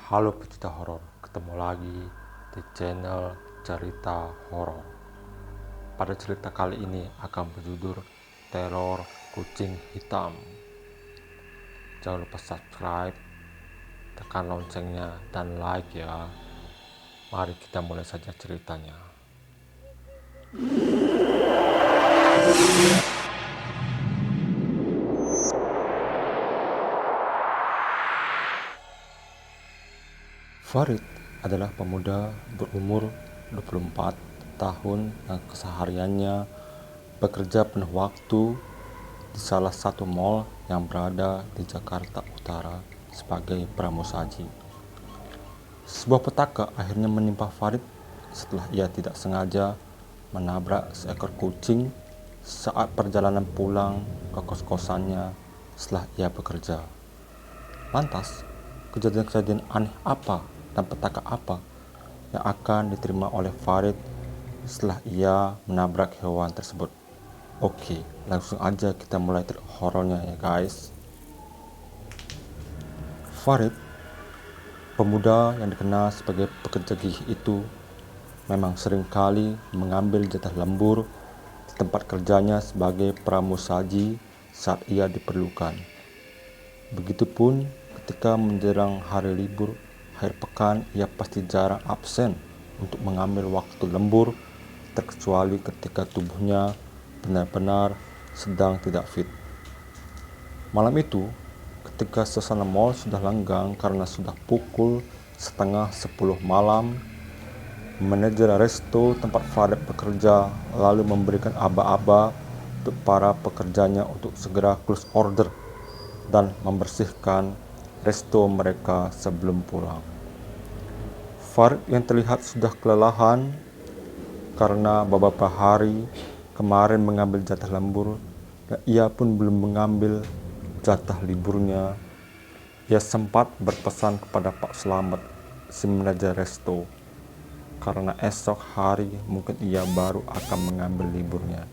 Halo pecinta horor, ketemu lagi di channel cerita horor. Pada cerita kali ini akan berjudul Teror Kucing Hitam. Jangan lupa subscribe, tekan loncengnya dan like ya. Mari kita mulai saja ceritanya. Farid adalah pemuda berumur 24 tahun yang kesehariannya bekerja penuh waktu di salah satu mal yang berada di Jakarta Utara sebagai pramusaji. Sebuah petaka akhirnya menimpa Farid setelah ia tidak sengaja menabrak seekor kucing saat perjalanan pulang ke kos-kosannya setelah ia bekerja. Lantas, kejadian-kejadian aneh apa dan petaka apa yang akan diterima oleh Farid setelah ia menabrak hewan tersebut? Oke, langsung aja kita mulai horornya ya guys. Farid, pemuda yang dikenal sebagai pekerja gigih itu, memang seringkali mengambil jatah lembur di tempat kerjanya sebagai pramusaji saat ia diperlukan. Begitupun ketika menjelang hari libur akhir pekan, ia pasti jarang absen untuk mengambil waktu lembur, terkecuali ketika tubuhnya benar-benar sedang tidak fit. Malam itu, ketika suasana mal sudah lenggang karena sudah pukul 9:30 malam, manajer resto tempat Farid bekerja lalu memberikan aba-aba untuk para pekerjanya untuk segera close order dan membersihkan resto mereka sebelum pulang. Farid yang terlihat sudah kelelahan karena beberapa hari kemarin mengambil jatah lembur dan ia pun belum mengambil jatah liburnya. Ia sempat berpesan kepada Pak Slamet, si manajer resto, karena esok hari mungkin ia baru akan mengambil liburnya.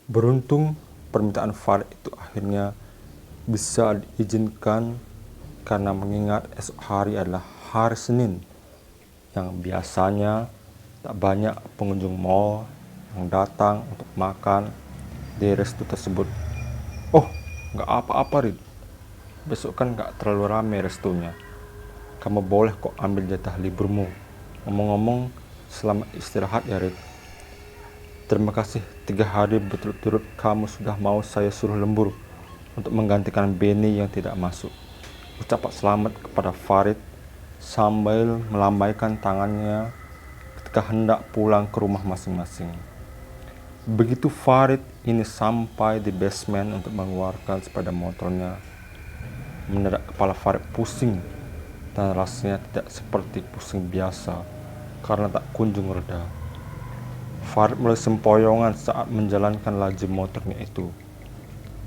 Beruntung permintaan Farid itu akhirnya bisa diizinkan karena mengingat esok hari adalah hari Senin yang biasanya tak banyak pengunjung mal yang datang untuk makan di resto tersebut. Oh, nggak apa-apa Rid, besok kan nggak terlalu ramai restonya, kamu boleh kok ambil jatah liburmu. Ngomong-ngomong, selamat istirahat ya Rid. Terima kasih, 3 hari berturut-turut kamu sudah mau saya suruh lembur untuk menggantikan Benny yang tidak masuk, ucap Pak Slamet kepada Farid sambil melambaikan tangannya ketika hendak pulang ke rumah masing-masing. Begitu Farid ini sampai di basement untuk mengeluarkan sepeda motornya, mendadak kepala Farid pusing dan rasanya tidak seperti pusing biasa karena tak kunjung reda. Farid mulai sempoyongan saat menjalankan laju motornya itu.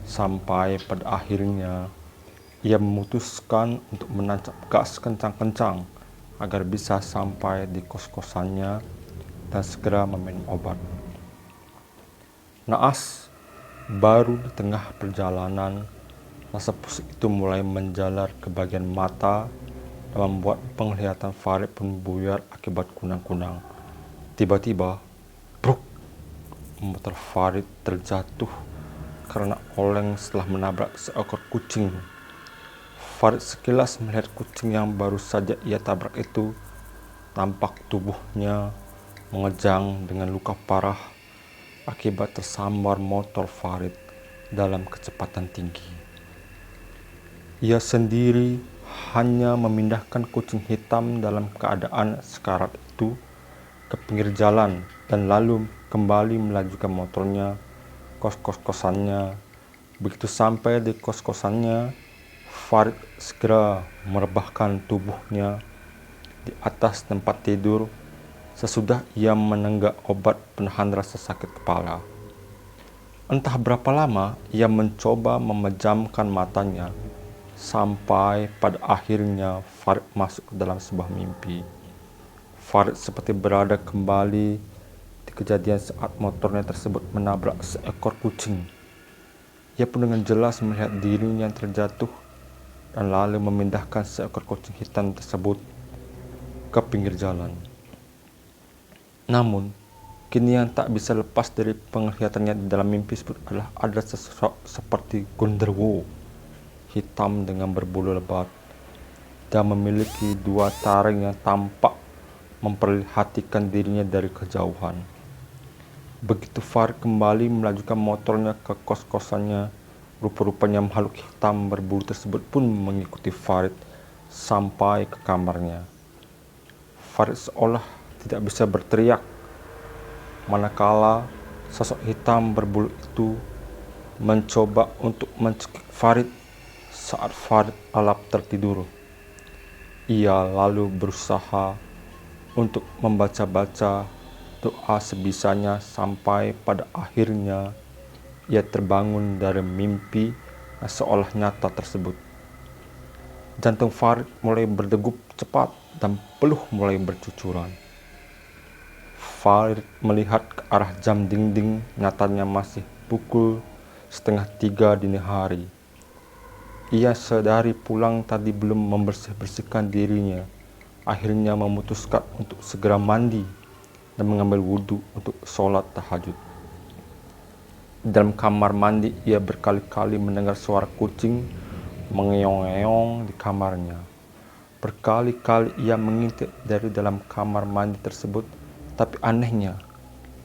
Sampai pada akhirnya ia memutuskan untuk menancap gas kencang-kencang agar bisa sampai di kos-kosannya dan segera meminum obat. Naas, baru di tengah perjalanan, rasa pusing itu mulai menjalar ke bagian mata dan membuat penglihatan Farid pun buyar akibat kunang-kunang. Tiba-tiba, bruk, motor Farid terjatuh karena oleng setelah menabrak seekor kucing. Farid sekilas melihat kucing yang baru saja ia tabrak itu. Tampak tubuhnya mengejang dengan luka parah akibat tersambar motor Farid dalam kecepatan tinggi. Ia sendiri hanya memindahkan kucing hitam dalam keadaan sekarat itu ke pinggir jalan dan lalu kembali melajukan motornya ke kos-kosannya. Begitu sampai di kos-kosannya, Farid segera merebahkan tubuhnya di atas tempat tidur sesudah ia menenggak obat penahan rasa sakit kepala. Entah berapa lama ia mencoba memejamkan matanya sampai pada akhirnya Farid masuk ke dalam sebuah mimpi. Farid seperti berada kembali di kejadian saat motornya tersebut menabrak seekor kucing. Ia pun dengan jelas melihat dirinya yang terjatuh dan lalu memindahkan seekor kucing hitam tersebut ke pinggir jalan. Namun, kini yang tak bisa lepas dari penglihatannya di dalam mimpi tersebut adalah ada sosok seperti genderuwo hitam dengan berbulu lebat dan memiliki dua taring yang tampak memperlihatkan dirinya dari kejauhan. Begitu Farid kembali melajukan motornya ke kos-kosannya, rupa-rupanya makhluk hitam berbulu tersebut pun mengikuti Farid sampai ke kamarnya. Farid seolah tidak bisa berteriak, manakala sosok hitam berbulu itu mencoba untuk mencekik Farid saat Farid alap tertidur. Ia lalu berusaha untuk membaca-baca doa sebisanya sampai pada akhirnya ia terbangun dari mimpi yang seolah nyata tersebut. Jantung Farid mulai berdegup cepat dan peluh mulai bercucuran. Farid melihat ke arah jam dinding, nyatanya masih pukul 2:30 dini hari. Ia sadari pulang tadi belum membersih-bersihkan dirinya. Akhirnya memutuskan untuk segera mandi dan mengambil wudhu untuk sholat tahajud. Dalam kamar mandi, ia berkali-kali mendengar suara kucing mengeong-eong di kamarnya. Berkali-kali ia mengintip dari dalam kamar mandi tersebut, tapi anehnya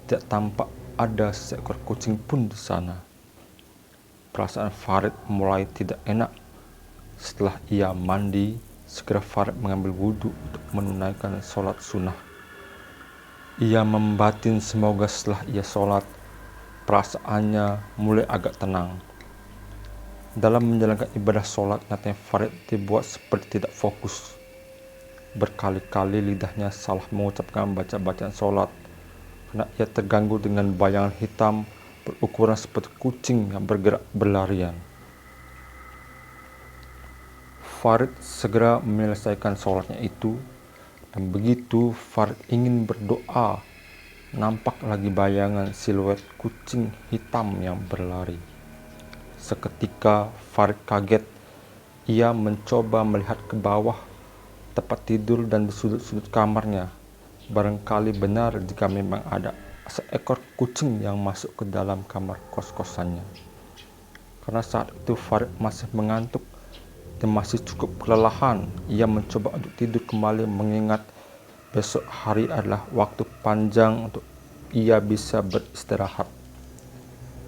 tidak tampak ada seekor kucing pun di sana. Perasaan Farid mulai tidak enak. Setelah ia mandi, segera Farid mengambil wudhu untuk menunaikan sholat sunnah. Ia membatin semoga setelah ia sholat, perasaannya mulai agak tenang. Dalam menjalankan ibadah sholat, nyatanya Farid dibuat seperti tidak fokus. Berkali-kali lidahnya salah mengucapkan bacaan sholat, karena ia terganggu dengan bayangan hitam berukuran seperti kucing yang bergerak berlarian. Farid segera menyelesaikan sholatnya itu, dan begitu Farid ingin berdoa, nampak lagi bayangan siluet kucing hitam yang berlari. Seketika Farid kaget. Ia mencoba melihat ke bawah tempat tidur dan di sudut-sudut kamarnya. Barangkali benar jika memang ada seekor kucing yang masuk ke dalam kamar kos-kosannya. Karena saat itu Farid masih mengantuk dan masih cukup kelelahan, ia mencoba untuk tidur kembali mengingat besok hari adalah waktu panjang untuk ia bisa beristirahat.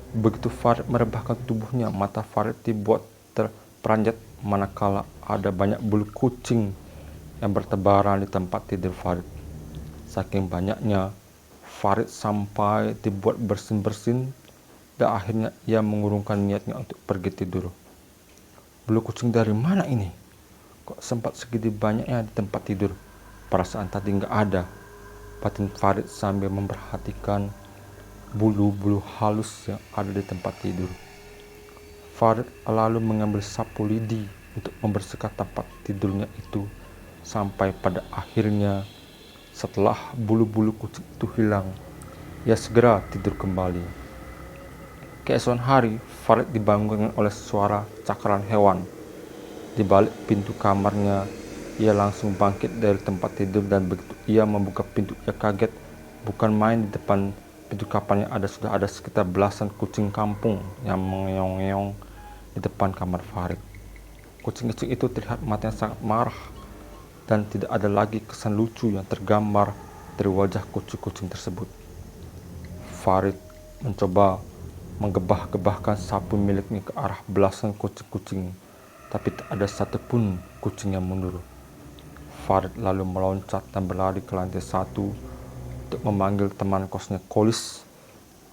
Begitu Farid merebahkan tubuhnya, mata Farid dibuat terperanjat manakala ada banyak bulu kucing yang bertebaran di tempat tidur Farid. Saking banyaknya, Farid sampai dibuat bersin-bersin dan akhirnya ia mengurungkan niatnya untuk pergi tidur. Bulu kucing dari mana ini? Kok sempat segitu banyaknya di tempat tidur? Perasaan tadi nggak ada. Batin Farid sambil memperhatikan bulu-bulu halus yang ada di tempat tidur. Farid lalu mengambil sapu lidi untuk membersihkan tempat tidurnya itu sampai pada akhirnya setelah bulu-bulu kucing itu hilang, ia segera tidur kembali. Keesokan hari, Farid dibangunkan oleh suara cakaran hewan. Di balik pintu kamarnya, ia langsung bangkit dari tempat tidur dan begitu ia membuka pintu, ia kaget. Bukan main, di depan pintu kamarnya sudah ada sekitar belasan kucing kampung yang mengeong-ngeong di depan kamar Farid. Kucing-kucing itu terlihat matanya sangat marah dan tidak ada lagi kesan lucu yang tergambar dari wajah kucing-kucing tersebut. Farid mencoba menggebah-gebahkan sapu miliknya ke arah belasan kucing-kucing, tapi tak ada satupun kucing yang mundur. Farid lalu meloncat dan berlari ke lantai 1 untuk memanggil teman kosnya Kolis.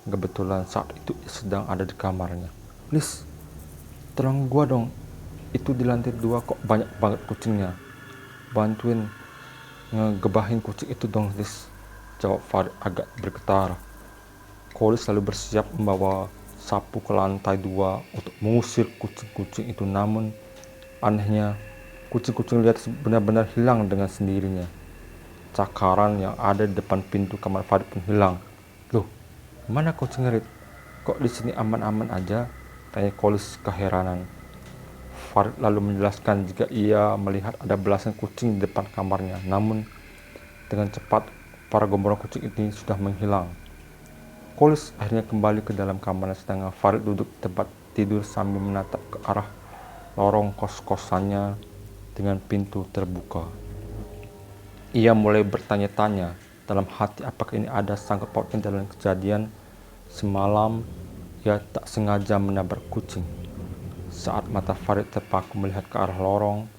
Kebetulan saat itu ia sedang ada di kamarnya. "Lis, tolong gua dong, itu di lantai 2 kok banyak banget kucingnya. Bantuin ngegebahin kucing itu dong, Lis," jawab Farid agak bergetar. Kolis lalu bersiap membawa sapu ke lantai 2 untuk mengusir kucing-kucing itu, namun anehnya kucing-kucing liar benar-benar hilang dengan sendirinya. Cakaran yang ada di depan pintu kamar Farid pun hilang. "Loh, mana kucing ngerit? Kok di sini aman-aman aja?" tanya Kolis keheranan. Farid lalu menjelaskan jika ia melihat ada belasan kucing di depan kamarnya, namun dengan cepat para gombrong kucing ini sudah menghilang. Kolis akhirnya kembali ke dalam kamarnya, sedangkan Farid duduk di tempat tidur sambil menatap ke arah lorong kos-kosannya dengan pintu terbuka. Ia mulai bertanya-tanya dalam hati apakah ini ada sangkut pautnya dalam kejadian semalam ia tak sengaja menabrak kucing. Saat mata Farid terpaku melihat ke arah lorong,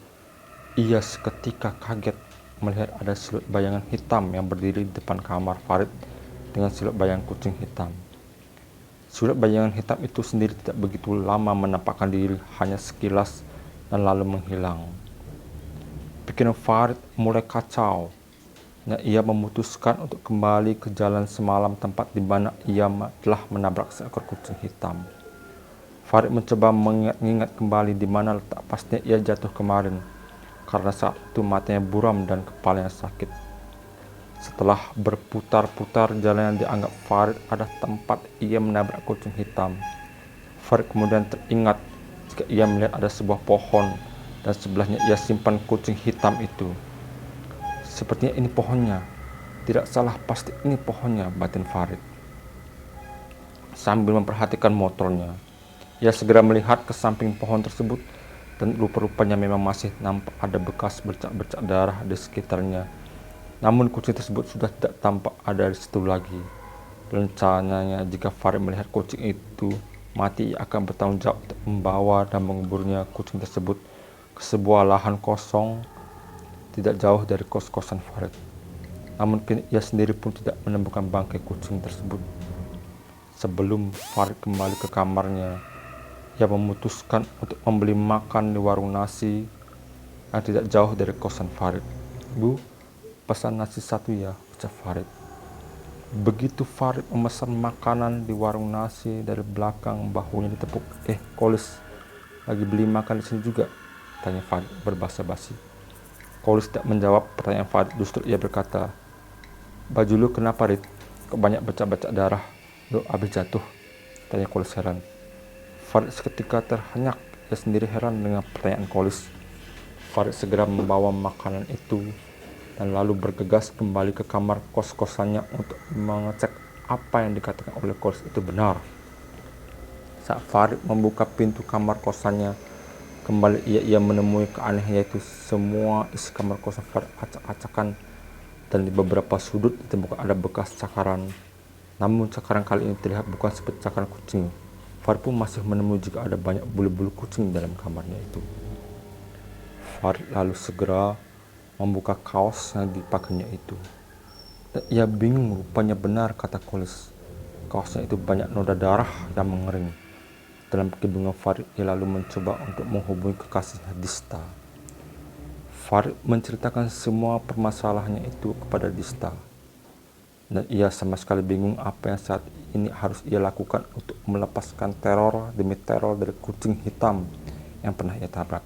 ia seketika kaget melihat ada siluet bayangan hitam yang berdiri di depan kamar Farid dengan siluet bayangan kucing hitam. Siluet bayangan hitam itu sendiri tidak begitu lama menampakkan diri, hanya sekilas dan lalu menghilang. Pikiran Farid mulai kacau, dan ia memutuskan untuk kembali ke jalan semalam, tempat di mana ia telah menabrak seekor kucing hitam. Farid mencoba mengingat kembali di mana letak pastinya ia jatuh kemarin, karena saat itu matanya buram dan kepalanya sakit. Setelah berputar-putar jalan yang dianggap Farid ada tempat ia menabrak kucing hitam, Farid kemudian teringat jika ia melihat ada sebuah pohon dan sebelahnya ia simpan kucing hitam itu. Sepertinya ini pohonnya, tidak salah, pasti ini pohonnya, batin Farid. Sambil memperhatikan motornya, ia segera melihat ke samping pohon tersebut dan rupa-rupanya memang masih nampak ada bekas bercak-bercak darah di sekitarnya. Namun kucing tersebut sudah tidak tampak ada di situ lagi. Rencananya jika Farid melihat kucing itu mati, ia akan bertanggung jawab untuk membawa dan menguburnya kucing tersebut ke sebuah lahan kosong tidak jauh dari kos-kosan Farid. Namun ia sendiri pun tidak menemukan bangkai kucing tersebut. Sebelum Farid kembali ke kamarnya, ia memutuskan untuk membeli makan di warung nasi yang tidak jauh dari kosan Farid. "Bu, pesan nasi satu ya," ucap Farid. Begitu Farid memesan makanan di warung nasi, dari belakang bahunya ditepuk. Kolis, lagi beli makan di sini juga?" tanya Farid berbahasa basi. Kolis tidak menjawab pertanyaan Farid, justru ia berkata, "Baju lu kenapa, Rit? Kok banyak bercak-bercak darah? Lu habis jatuh?" tanya Kolis heran. Farid seketika terhenyak, ia sendiri heran dengan pertanyaan Kolis. Farid segera membawa makanan itu dan lalu bergegas kembali ke kamar kos-kosannya untuk mengecek apa yang dikatakan oleh Kolis itu benar. Saat Farid membuka pintu kamar kosannya, kembali ia menemui keanehan, yaitu semua isi kamar kosan Farid acak-acakan dan di beberapa sudut ditemukan ada bekas cakaran. Namun cakaran kali ini terlihat bukan seperti cakaran kucing. Farid pun masih menemui jika ada banyak bulu-bulu kucing dalam kamarnya itu. Farid lalu segera membuka kaos yang dipakainya itu. Dan ia bingung, rupanya benar kata Kolis. Kaosnya itu banyak noda darah yang mengering. Dalam kebingungan Farid, ia lalu mencoba untuk menghubungi kekasihnya Dista. Farid menceritakan semua permasalahannya itu kepada Dista. Dan ia sama sekali bingung apa yang saat ini harus ia lakukan untuk melepaskan teror demi teror dari kucing hitam yang pernah ia tabrak.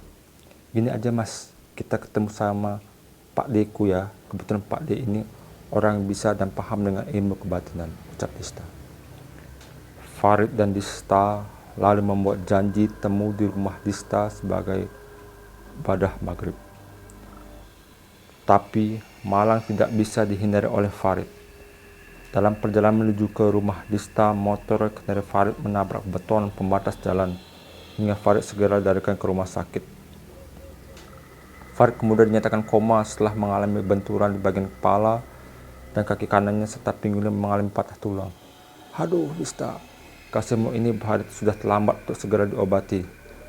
"Gini aja Mas, kita ketemu sama Pak D-ku ya. Kebetulan Pak D ini orang bisa dan paham dengan ilmu kebatinan," ucap Dista. Farid dan Dista lalu membuat janji temu di rumah Dista sebagai ibadah maghrib. Tapi malang tidak bisa dihindari oleh Farid. Dalam perjalanan menuju ke rumah Dista, motor kendaraan Farid menabrak beton pembatas jalan hingga Farid segera dilarikan ke rumah sakit. Farid kemudian dinyatakan koma setelah mengalami benturan di bagian kepala dan kaki kanannya serta pinggulnya mengalami patah tulang. "Aduh Dista, kasihmu ini Farid sudah terlambat untuk segera diobati,"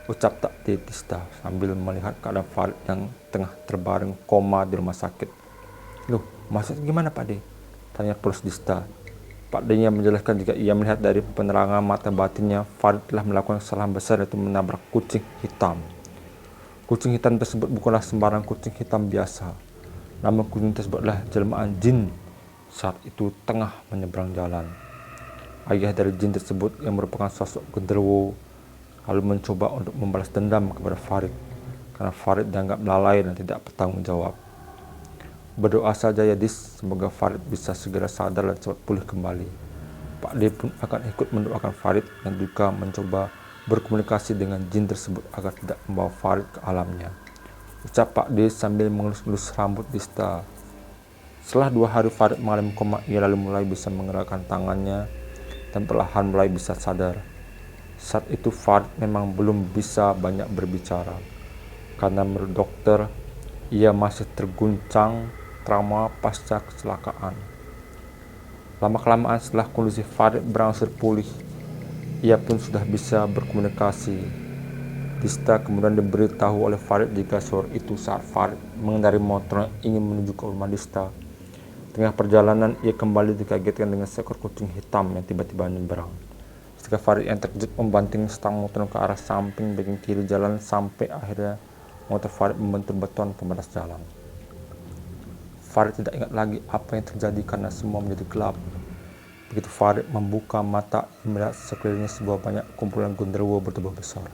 ucap tak Dista sambil melihat keadaan Farid yang tengah terbaring koma di rumah sakit. "Loh, maksudnya gimana Pak D?" tanya terus Dista. Pak D-nya menjelaskan jika ia melihat dari penerangan mata batinnya, Farid telah melakukan kesalahan besar, yaitu menabrak kucing hitam. Kucing hitam tersebut bukanlah sembarang kucing hitam biasa, namun kucing tersebut adalah jelmaan jin saat itu tengah menyeberang jalan. Ayah dari jin tersebut yang merupakan sosok genderuwo lalu mencoba untuk membalas dendam kepada Farid karena Farid dianggap lalai dan tidak bertanggung jawab. "Berdoa saja ya Dis, semoga Farid bisa segera sadar dan cepat pulih kembali." Pak D pun akan ikut mendoakan Farid dan juga mencoba berkomunikasi dengan jin tersebut agar tidak membawa Farid ke alamnya. Ucap Pak D sambil mengelus-elus rambut Dista. Setelah 2 hari Farid mengalami koma, ia lalu mulai bisa menggerakkan tangannya dan perlahan mulai bisa sadar. Saat itu Farid memang belum bisa banyak berbicara, karena menurut dokter, ia masih terguncang trauma pasca kecelakaan. Lama-kelamaan setelah kondisi Farid berangsur pulih, ia pun sudah bisa berkomunikasi. Dista kemudian diberitahu oleh Farid jika sore itu saat Farid mengendarai motor ingin menuju ke rumah Dista. Tengah perjalanan, ia kembali dikagetkan dengan seekor kucing hitam yang tiba-tiba menyeberang. Ketika Farid yang terkejut membanting stang motor ke arah samping bagian kiri jalan sampai akhirnya motor Farid membentur beton pembatas jalan. Farid tidak ingat lagi apa yang terjadi karena semua menjadi gelap. Begitu Farid membuka mata, ia melihat sekelilingnya sebuah banyak kumpulan genderuwo bertubuh besar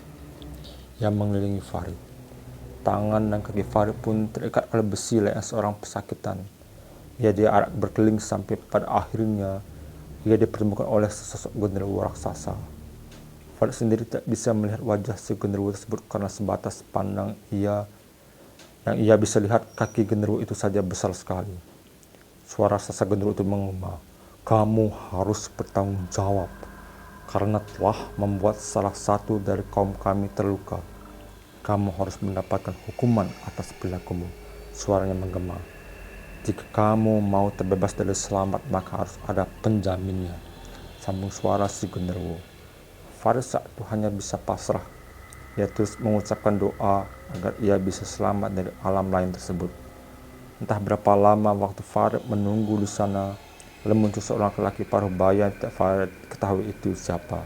yang mengelilingi Farid. Tangan dan kaki Farid pun terikat oleh besi layaknya seorang pesakitan. Ia diarak berkeliling sampai pada akhirnya ia dipertemukan oleh sesosok genderuwo raksasa. Farid sendiri tak bisa melihat wajah si genderuwo tersebut karena sebatas pandang yang ia bisa lihat kaki genderuwo itu saja besar sekali. Suara raksasa genderuwo itu mengumah, "Kamu harus bertanggung jawab karena telah membuat salah satu dari kaum kami terluka. Kamu harus mendapatkan hukuman atas perilakumu." Suaranya menggema. "Jika kamu mau terbebas dari selamat, maka harus ada penjaminnya," sambung suara si genderuwo. Farid saat itu hanya bisa pasrah. Ia terus mengucapkan doa agar ia bisa selamat dari alam lain tersebut. Entah berapa lama waktu Farid menunggu di sana, lalu muncul seorang laki paruh baya yang tidak Farid ketahui itu siapa.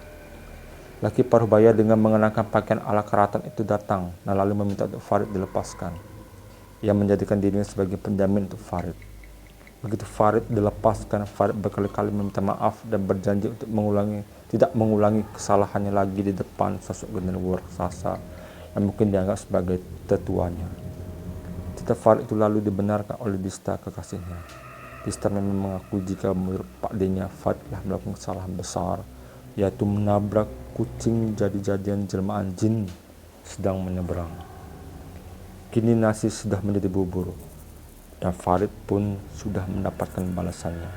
Laki paruh baya dengan mengenakan pakaian ala keraton itu datang dan lalu meminta untuk Farid dilepaskan. Ia menjadikan dirinya sebagai penjamin untuk Farid. Begitu Farid dilepaskan, Farid berkali-kali meminta maaf dan berjanji untuk tidak mengulangi kesalahannya lagi di depan sosok genderuwo raksasa yang mungkin dianggap sebagai tetuanya. Cerita Farid itu lalu dibenarkan oleh Dista, kekasihnya. Dista memang mengaku jika menurut Pak D-nya Farid telah melakukan kesalahan besar, yaitu menabrak kucing jadi-jadian jelmaan jin sedang menyeberang. Kini nasi sudah menjadi bubur, dan Farid pun sudah mendapatkan balasannya.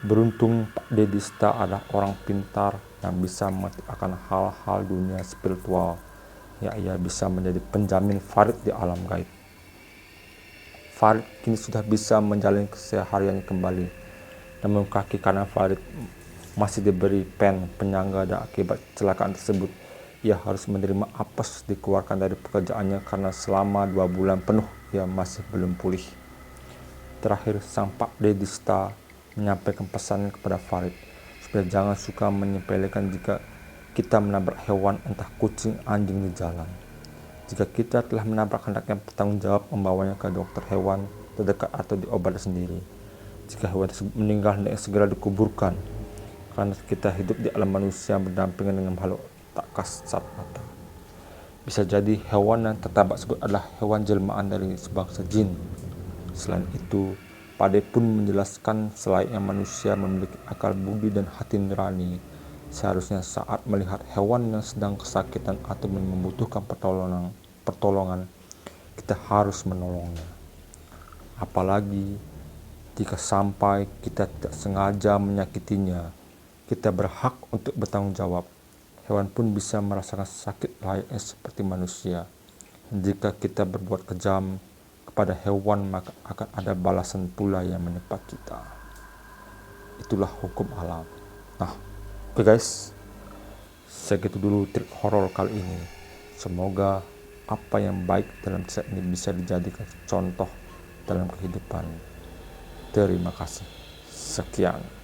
Beruntung Pak D Dista adalah orang pintar yang bisa mengerti akan hal-hal dunia spiritual, ya ia bisa menjadi penjamin Farid di alam gaib. Farid kini sudah bisa menjalani kesehariannya kembali, namun kaki kanan Farid masih diberi pen penyangga dan akibat kecelakaan tersebut ia harus menerima apes dikeluarkan dari pekerjaannya karena selama 2 bulan penuh ia masih belum pulih. Terakhir, sang Pak D Dista menyampaikan pesan kepada Farid supaya jangan suka menyepelekan jika kita menabrak hewan entah kucing, anjing di jalan. Jika kita telah menabrak, hendaknya bertanggung jawab membawanya ke dokter hewan terdekat atau diobati sendiri. Jika hewan tersebut meninggal, hendaknya segera dikuburkan, karena kita hidup di alam manusia berdampingan dengan makhluk tak kasat mata. Bisa jadi hewan yang tertabrak tersebut adalah hewan jelmaan dari sebangsa jin. Selain itu, Pak D pun menjelaskan selayaknya manusia memiliki akal budi dan hati nurani. Seharusnya saat melihat hewan yang sedang kesakitan atau membutuhkan pertolongan, kita harus menolongnya. Apalagi jika sampai kita tidak sengaja menyakitinya, kita berhak untuk bertanggung jawab. Hewan pun bisa merasakan sakit layaknya seperti manusia. Jika kita berbuat kejam kepada hewan, maka akan ada balasan pula yang menimpa kita. Itulah hukum alam. Nah, oke guys, segitu dulu trik horor kali ini. Semoga apa yang baik dalam cerita ini bisa dijadikan contoh dalam kehidupan. Terima kasih. Sekian.